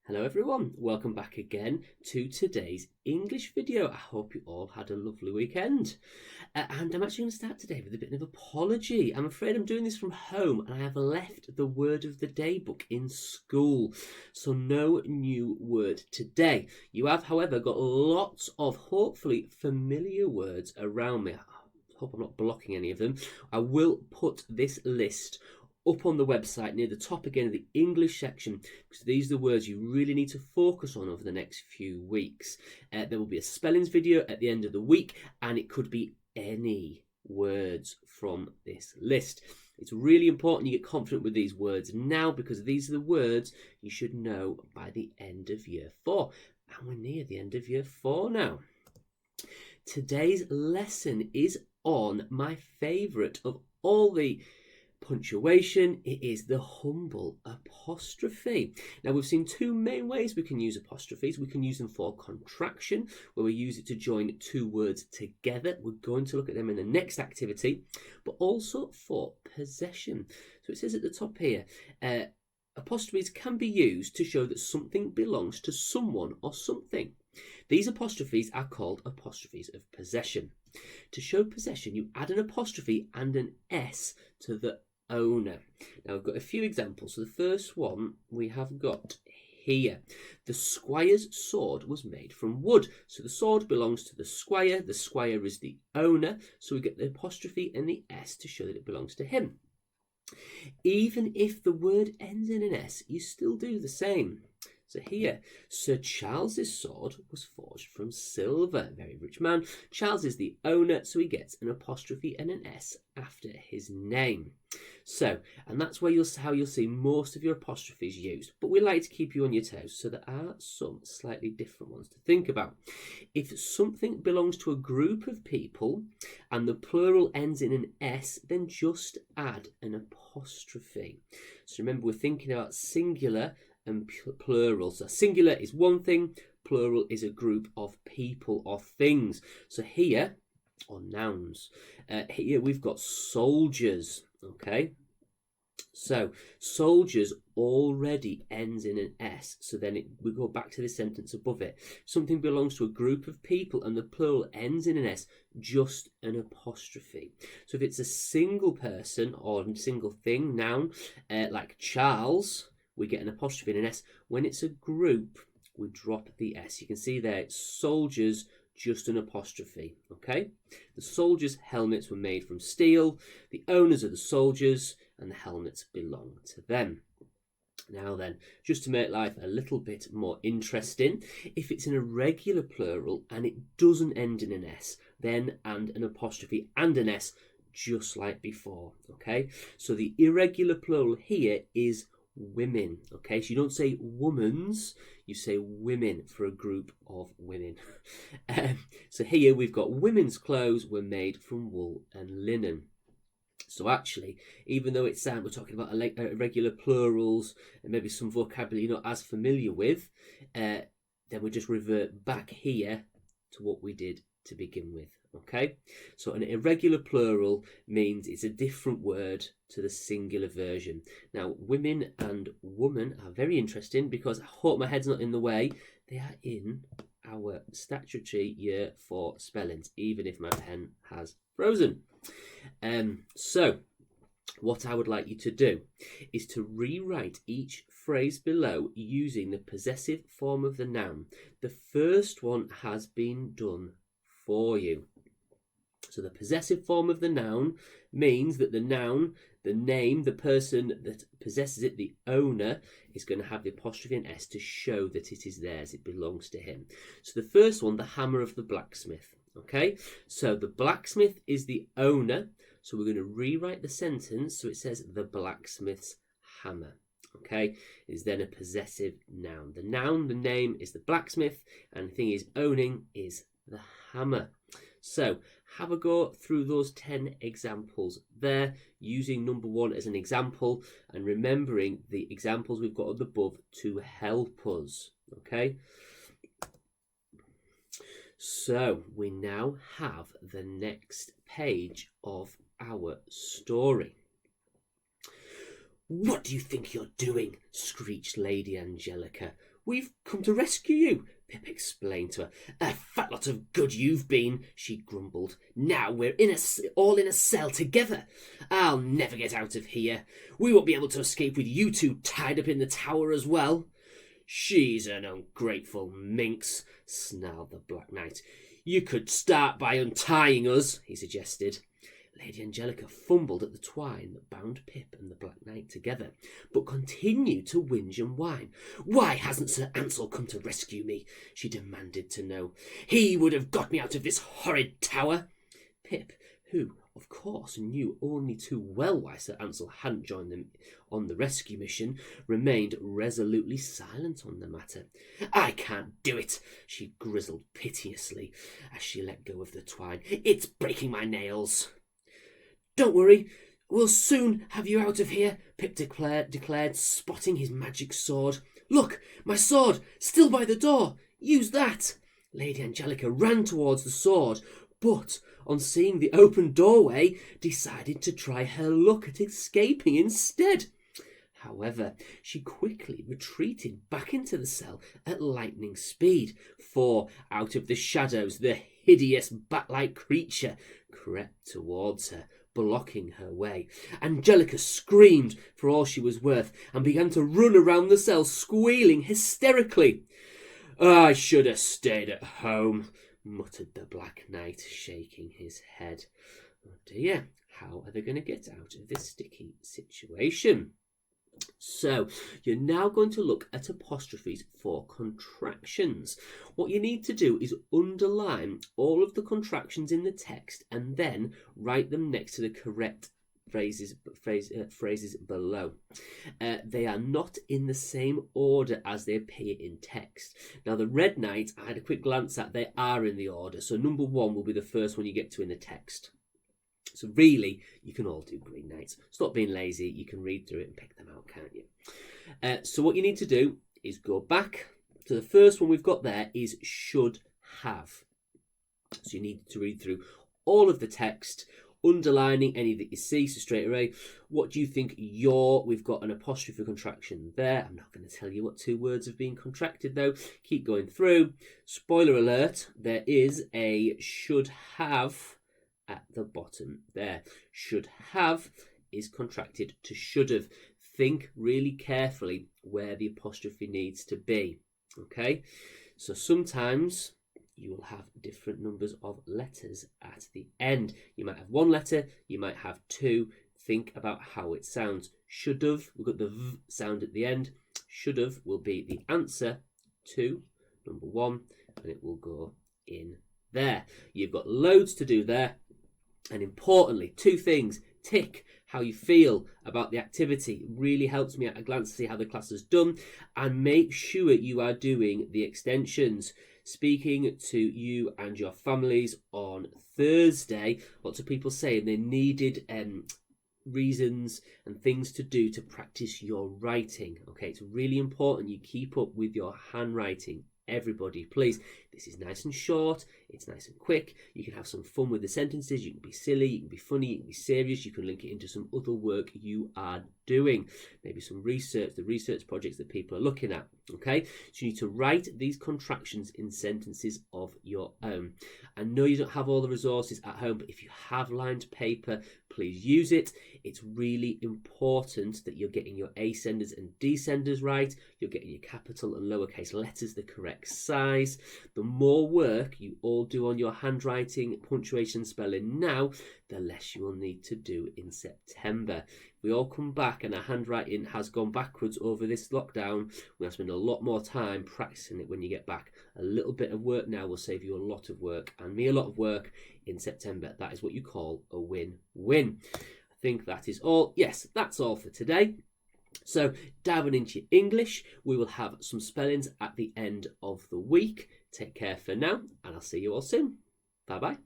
Hello everyone, welcome back again to today's English video. I hope you all had a lovely weekend. And I'm actually going to start today with a bit of apology. I'm afraid I'm doing this from home and I have left the Word of the Day book in school. So no new word today. You have, however, got lots of hopefully familiar words around me. I hope I'm not blocking any of them. I will put this list up on the website near the top again of the English section, because these are the words you really need to focus on over the next few weeks. There will be a spellings video at the end of the week, and it could be any words from this list. It's really important you get confident with these words now, because these are the words you should know by the end of year 4. And we're near the end of year 4 now. Today's lesson is on my favourite of all the punctuation. It is the humble apostrophe. Now, we've seen two main ways we can use apostrophes. We can use them for contraction, where we use it to join two words together. We're going to look at them in the next activity, but also for possession. So it says at the top here, apostrophes can be used to show that something belongs to someone or something. These apostrophes are called apostrophes of possession. To show possession, you add an apostrophe and an S to the owner. Now, I've got a few examples. So the first one we have got here. The squire's sword was made from wood. So the sword belongs to the squire. The squire is the owner. So we get the apostrophe and the S to show that it belongs to him. Even if the word ends in an S, you still do the same. So here, Sir Charles's sword was forged from silver. Very rich man. Charles is the owner, so he gets an apostrophe and an S after his name. So, and that's where how you'll see most of your apostrophes used. But we like to keep you on your toes, so there are some slightly different ones to think about. If something belongs to a group of people and the plural ends in an S, then just add an apostrophe. So remember, we're thinking about singular and plural. So singular is one thing, plural is a group of people or things. So here, or nouns, here we've got soldiers, okay? So soldiers already ends in an S, so then we go back to the sentence above it. Something belongs to a group of people and the plural ends in an S, just an apostrophe. So if it's a single person or a single thing, noun, like Charles, we get an apostrophe and an S. When it's a group, we drop the S. You can see there, it's soldiers, just an apostrophe, okay? The soldiers' helmets were made from steel. The owners are the soldiers, and the helmets belong to them. Now then, just to make life a little bit more interesting, if it's an irregular plural and it doesn't end in an S, then and an apostrophe and an S, just like before, okay? So the irregular plural here is women, okay? So you don't say womans, you say women for a group of women. So here we've got women's clothes were made from wool and linen. So actually, even though it's we're talking about irregular plurals and maybe some vocabulary you're not as familiar with, then we just revert back here to what we did to begin with. Okay, so an irregular plural means it's a different word to the singular version. Now, women and woman are very interesting because I hope my head's not in the way. They are in our statutory year 4 spellings, even if my pen has frozen. So what I would like you to do is to rewrite each phrase below using the possessive form of the noun. The first one has been done for you. So the possessive form of the noun means that the noun, the name, the person that possesses it, the owner, is going to have the apostrophe and S to show that it is theirs, it belongs to him. So the first one, the hammer of the blacksmith. Okay, so the blacksmith is the owner. So we're going to rewrite the sentence so it says the blacksmith's hammer. Okay, is then a possessive noun. The noun, the name is the blacksmith, and the thing is owning is the hammer. So have a go through those 10 examples there, using number 1 as an example and remembering the examples we've got above to help us. Okay, so we now have the next page of our story. "What do you think you're doing?" screeched Lady Angelica. we've come to rescue you," Pip explained to her. "A fat lot of good you've been," she grumbled. "Now we're all in a cell together. I'll never get out of here. We won't be able to escape with you two tied up in the tower as well." "She's an ungrateful minx," snarled the Black Knight. "You could start by untying us," he suggested. Lady Angelica fumbled at the twine that bound Pip and the Black Knight together, but continued to whinge and whine. "Why hasn't Sir Ansell come to rescue me?" she demanded to know. "He would have got me out of this horrid tower." Pip, who, of course, knew only too well why Sir Ansell hadn't joined them on the rescue mission, remained resolutely silent on the matter. "I can't do it," she grizzled piteously as she let go of the twine. "It's breaking my nails." "Don't worry, we'll soon have you out of here," Pip declared, spotting his magic sword. "Look, my sword, still by the door. Use that." Lady Angelica ran towards the sword, but on seeing the open doorway, decided to try her luck at escaping instead. However, she quickly retreated back into the cell at lightning speed, for out of the shadows the hideous bat-like creature crept towards her, blocking her way. Angelica screamed for all she was worth and began to run around the cell, squealing hysterically. "I should have stayed at home," muttered the Black Knight, shaking his head. "Oh dear, how are they going to get out of this sticky situation?" So, you're now going to look at apostrophes for contractions. What you need to do is underline all of the contractions in the text and then write them next to the correct phrases below. They are not in the same order as they appear in text. Now, the Red Knight, I had a quick glance at, they are in the order. So number 1 will be the first one you get to in the text. So really, you can all do Green Knights. Stop being lazy. You can read through it and pick them out, can't you? So what you need to do is go back to the first one we've got there is should have. So you need to read through all of the text, underlining any that you see. So straight away, what do you think we've got an apostrophe contraction there. I'm not going to tell you what 2 words have been contracted though. Keep going through. Spoiler alert, there is a should have at the bottom there. Should have is contracted to should have. Think really carefully where the apostrophe needs to be. Okay, so sometimes you will have different numbers of letters at the end. You might have 1 letter, you might have 2. Think about how it sounds. Should have, we've got the V sound at the end. Should have will be the answer to number 1, and it will go in there. You've got loads to do there. And importantly, 2 things. Tick how you feel about the activity. It really helps me at a glance to see how the class has done. And make sure you are doing the extensions. Speaking to you and your families on Thursday, lots of people saying they needed reasons and things to do to practice your writing. Okay, it's really important you keep up with your handwriting. Everybody, please. This is nice and short. It's nice and quick. You can have some fun with the sentences. You can be silly. You can be funny. You can be serious. You can link it into some other work you are doing. Maybe some research, the research projects that people are looking at. Okay, so you need to write these contractions in sentences of your own. I know you don't have all the resources at home, but if you have lined paper, please use it. It's really important that you're getting your ascenders and descenders right. You're getting your capital and lowercase letters the correct size. The more work you all do on your handwriting, punctuation, spelling now, the less you will need to do in September. We all come back and our handwriting has gone backwards over this lockdown. We're going to spend a lot more time practicing it when you get back. A little bit of work now will save you a lot of work, and me a lot of work in September. That is what you call a win-win. I think that is all. Yes, that's all for today. So diving into your English, we will have some spellings at the end of the week. Take care for now, and I'll see you all soon. Bye-bye.